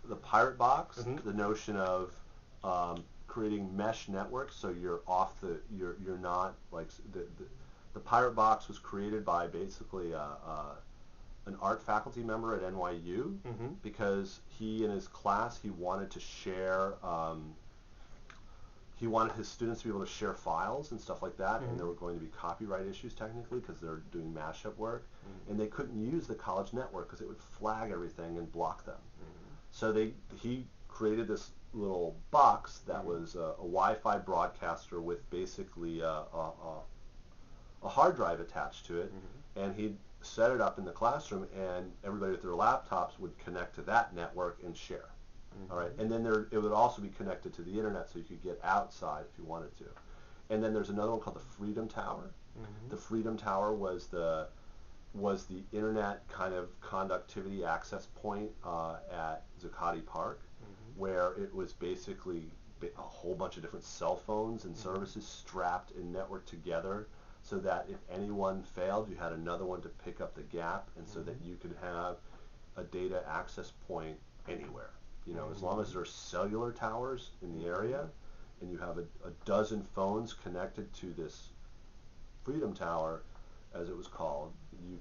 the pirate box, the notion of creating mesh networks, so you're off the you're not like the pirate box was created by basically an art faculty member at NYU because he in his class he wanted to share. He wanted his students to be able to share files and stuff like that, and there were going to be copyright issues technically because they're doing mashup work, and they couldn't use the college network because it would flag everything and block them. So he created this little box that was a Wi-Fi broadcaster with basically a hard drive attached to it, and he set it up in the classroom, and everybody with their laptops would connect to that network and share. All right, and then it would also be connected to the internet, so you could get outside if you wanted to. And then there's another one called the Freedom Tower. The Freedom Tower was the internet kind of conductivity access point at Zuccotti Park, where it was basically a whole bunch of different cell phones and services strapped and networked together, so that if anyone failed, you had another one to pick up the gap, and so that you could have a data access point anywhere. You know, as long as there are cellular towers in the area, and you have a dozen phones connected to this Freedom Tower, as it was called, you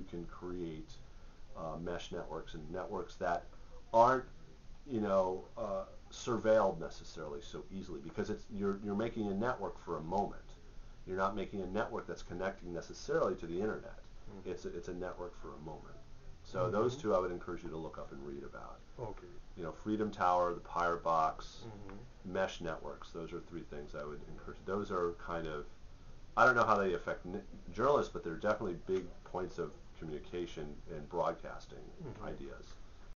can create mesh networks and networks that aren't, you know, surveilled necessarily so easily, because you're making a network for a moment. You're not making a network that's connecting necessarily to the internet. It's a network for a moment. So those two I would encourage you to look up and read about. Okay. You know, Freedom Tower, the Pirate Box, mesh networks. Those are three things I would encourage. Those are kind of, I don't know how they affect journalists, but they're definitely big points of communication and broadcasting ideas.